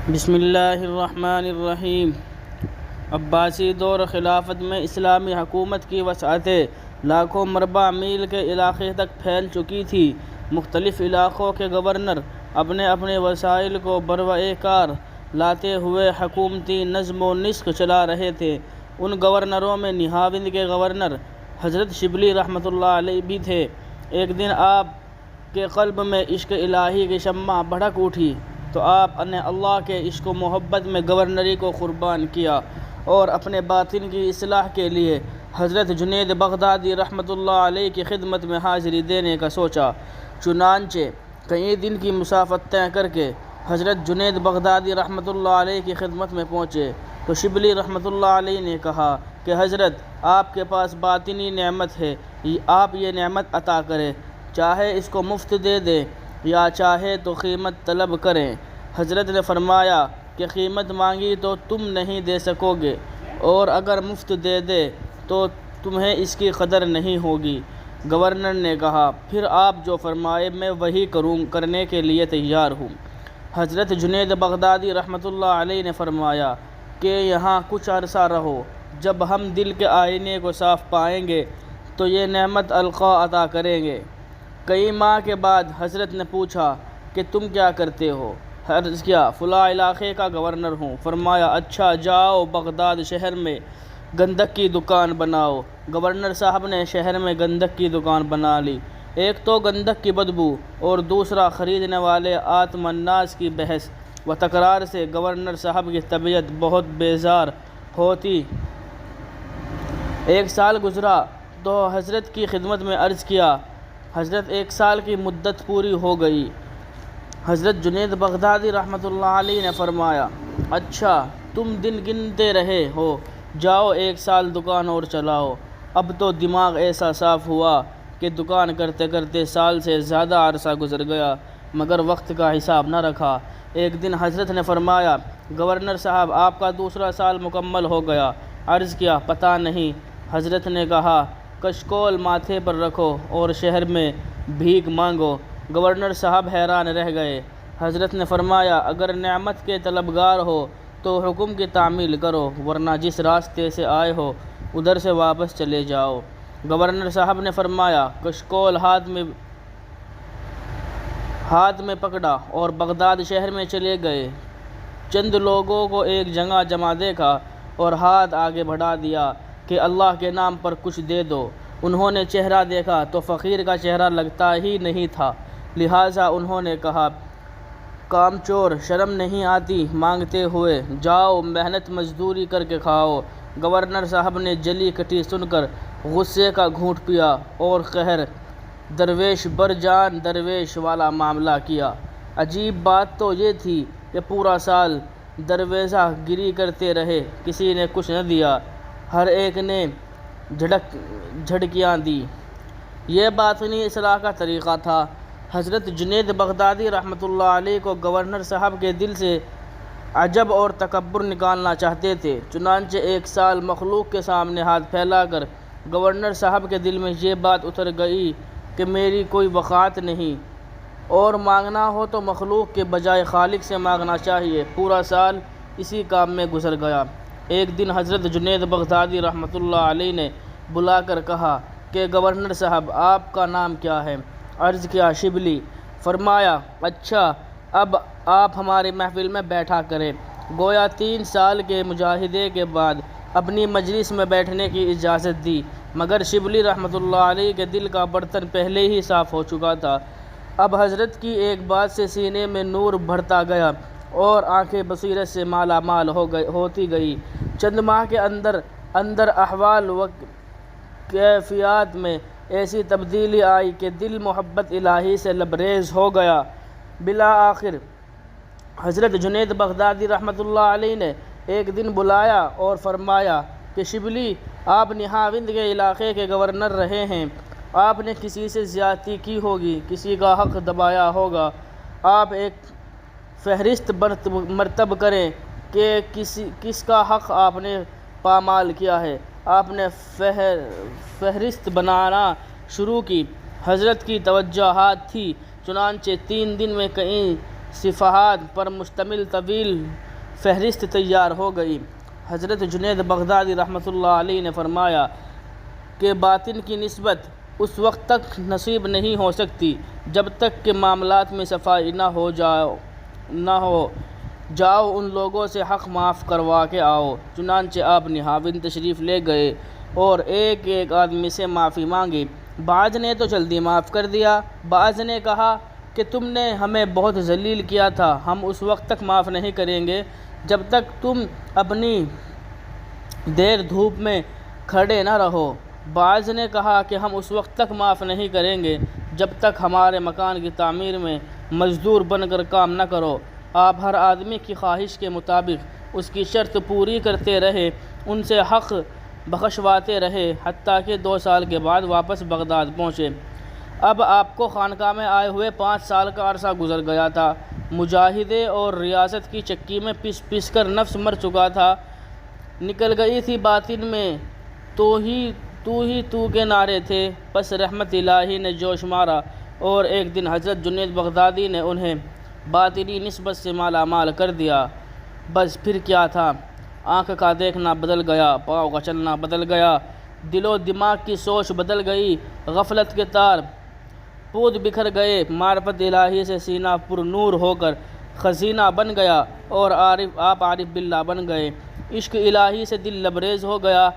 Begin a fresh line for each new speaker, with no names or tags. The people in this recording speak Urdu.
بسم اللہ الرحمن الرحیم۔ عباسی دور خلافت میں اسلامی حکومت کی وسعتیں لاکھوں مربع میل کے علاقے تک پھیل چکی تھی۔ مختلف علاقوں کے گورنر اپنے اپنے وسائل کو بروئے کار لاتے ہوئے حکومتی نظم و نسق چلا رہے تھے۔ ان گورنروں میں نہاوند کے گورنر حضرت شبلی رحمۃ اللہ علیہ بھی تھے۔ ایک دن آپ کے قلب میں عشق الہی کی شمع بھڑک اٹھی تو آپ نے اللہ کے عشق و محبت میں گورنری کو قربان کیا اور اپنے باطن کی اصلاح کے لیے حضرت جنید بغدادی رحمۃ اللہ علیہ کی خدمت میں حاضری دینے کا سوچا۔ چنانچہ کئی دن کی مسافت طے کر کے حضرت جنید بغدادی رحمۃ اللہ علیہ کی خدمت میں پہنچے تو شبلی رحمۃ اللہ علیہ نے کہا کہ حضرت، آپ کے پاس باطنی نعمت ہے، آپ یہ نعمت عطا کریں، چاہے اس کو مفت دے دیں یا چاہے تو قیمت طلب کریں۔ حضرت نے فرمایا کہ قیمت مانگی تو تم نہیں دے سکو گے، اور اگر مفت دے دے تو تمہیں اس کی قدر نہیں ہوگی۔ گورنر نے کہا، پھر آپ جو فرمائے میں وہی کرنے کے لیے تیار ہوں۔ حضرت جنید بغدادی رحمۃ اللہ علیہ نے فرمایا کہ یہاں کچھ عرصہ رہو، جب ہم دل کے آئینے کو صاف پائیں گے تو یہ نعمت القا عطا کریں گے۔ کئی ماہ کے بعد حضرت نے پوچھا کہ تم کیا کرتے ہو؟ عرض کیا، فلاں علاقے کا گورنر ہوں۔ فرمایا، اچھا، جاؤ بغداد شہر میں گندک کی دکان بناؤ۔ گورنر صاحب نے شہر میں گندک کی دکان بنا لی۔ ایک تو گندک کی بدبو اور دوسرا خریدنے والے آتم الناس کی بحث و تکرار سے گورنر صاحب کی طبیعت بہت بیزار ہوتی۔ ایک سال گزرا تو حضرت کی خدمت میں عرض کیا، حضرت 1 سال کی مدت پوری ہو گئی۔ حضرت جنید بغدادی رحمۃ اللہ علیہ نے فرمایا، اچھا، تم دن گنتے رہے ہو، جاؤ 1 سال دکان اور چلاؤ۔ اب تو دماغ ایسا صاف ہوا کہ دکان کرتے کرتے سال سے زیادہ عرصہ گزر گیا، مگر وقت کا حساب نہ رکھا۔ ایک دن حضرت نے فرمایا، گورنر صاحب، آپ کا 2 سال مکمل ہو گیا۔ عرض کیا، پتہ نہیں۔ حضرت نے کہا، کشکول ماتھے پر رکھو اور شہر میں بھیک مانگو۔ گورنر صاحب حیران رہ گئے۔ حضرت نے فرمایا، اگر نعمت کے طلبگار ہو تو حکم کی تعمیل کرو، ورنہ جس راستے سے آئے ہو ادھر سے واپس چلے جاؤ۔ گورنر صاحب نے فرمایا، کشکول ہاتھ میں پکڑا اور بغداد شہر میں چلے گئے۔ چند لوگوں کو ایک جگہ جمع دیکھا اور ہاتھ آگے بڑھا دیا کہ اللہ کے نام پر کچھ دے دو۔ انہوں نے چہرہ دیکھا تو فقیر کا چہرہ لگتا ہی نہیں تھا، لہٰذا انہوں نے کہا، کام چور، شرم نہیں آتی مانگتے ہوئے، جاؤ محنت مزدوری کر کے کھاؤ۔ گورنر صاحب نے جلی کٹی سن کر غصے کا گھونٹ پیا اور قہر درویش بر جان درویش والا معاملہ کیا۔ عجیب بات تو یہ تھی کہ پورا سال درویزہ گری کرتے رہے، کسی نے کچھ نہ دیا، ہر ایک نے جھڑکیاں دی۔ یہ باطنی اصلاح کا طریقہ تھا۔ حضرت جنید بغدادی رحمۃ اللہ علیہ کو گورنر صاحب کے دل سے عجب اور تکبر نکالنا چاہتے تھے۔ چنانچہ 1 سال مخلوق کے سامنے ہاتھ پھیلا کر گورنر صاحب کے دل میں یہ بات اتر گئی کہ میری کوئی وقعت نہیں، اور مانگنا ہو تو مخلوق کے بجائے خالق سے مانگنا چاہیے۔ پورا سال اسی کام میں گزر گیا۔ ایک دن حضرت جنید بغدادی رحمۃ اللہ علیہ نے بلا کر کہا کہ گورنر صاحب، آپ کا نام کیا ہے؟ عرض کیا، شبلی۔ فرمایا، اچھا، اب آپ ہماری محفل میں بیٹھا کریں۔ گویا 3 سال کے مجاہدے کے بعد اپنی مجلس میں بیٹھنے کی اجازت دی، مگر شبلی رحمۃ اللہ علیہ کے دل کا برتن پہلے ہی صاف ہو چکا تھا۔ اب حضرت کی ایک بات سے سینے میں نور بڑھتا گیا اور آنکھیں بصیرت سے مالا مال ہوتی گئی۔ چند ماہ کے اندر احوال و کیفیات میں ایسی تبدیلی آئی کہ دل محبت الہی سے لبریز ہو گیا۔ بالآخر حضرت جنید بغدادی رحمۃ اللہ علیہ نے ایک دن بلایا اور فرمایا کہ شبلی، آپ نہاوند کے علاقے کے گورنر رہے ہیں، آپ نے کسی سے زیادتی کی ہوگی، کسی کا حق دبایا ہوگا، آپ ایک فہرست مرتب کریں کہ کس کا حق آپ نے پامال کیا ہے۔ آپ نے فہرست بنانا شروع کی۔ حضرت کی توجہات تھی، چنانچہ 3 دن میں کئی صفحات پر مشتمل طویل فہرست تیار ہو گئی۔ حضرت جنید بغدادی رحمۃ اللہ علیہ نے فرمایا کہ باطن کی نسبت اس وقت تک نصیب نہیں ہو سکتی جب تک کہ معاملات میں صفائی نہ ہو جاؤ ان لوگوں سے حق معاف کروا کے آؤ۔ چنانچہ آپ نہاون تشریف لے گئے اور ایک ایک آدمی سے معافی مانگی۔ بعض نے تو جلدی معاف کر دیا، بعض نے کہا کہ تم نے ہمیں بہت ذلیل کیا تھا، ہم اس وقت تک معاف نہیں کریں گے جب تک تم اپنی دیر دھوپ میں کھڑے نہ رہو۔ بعض نے کہا کہ ہم اس وقت تک معاف نہیں کریں گے جب تک ہمارے مکان کی تعمیر میں مزدور بن کر کام نہ کرو۔ آپ ہر آدمی کی خواہش کے مطابق اس کی شرط پوری کرتے رہے، ان سے حق بخشواتے رہے، حتیٰ کہ 2 سال کے بعد واپس بغداد پہنچے۔ اب آپ کو خانقاہ میں آئے ہوئے 5 سال کا عرصہ گزر گیا تھا۔ مجاہدے اور ریاست کی چکی میں پس پس کر نفس مر چکا تھا، نکل گئی تھی باطن میں تو کے نعرے تھے۔ بس رحمت الہی نے جوش مارا اور ایک دن حضرت جنید بغدادی نے انہیں باطنی نسبت سے مالا مال کر دیا۔ بس پھر کیا تھا، آنکھ کا دیکھنا بدل گیا، پاؤں کا چلنا بدل گیا، دل و دماغ کی سوچ بدل گئی، غفلت کے تار پود بکھر گئے، معرفت الہی سے سینہ پر نور ہو کر خزینہ بن گیا اور آپ عارف باللہ بن گئے، عشق الہی سے دل لبریز ہو گیا۔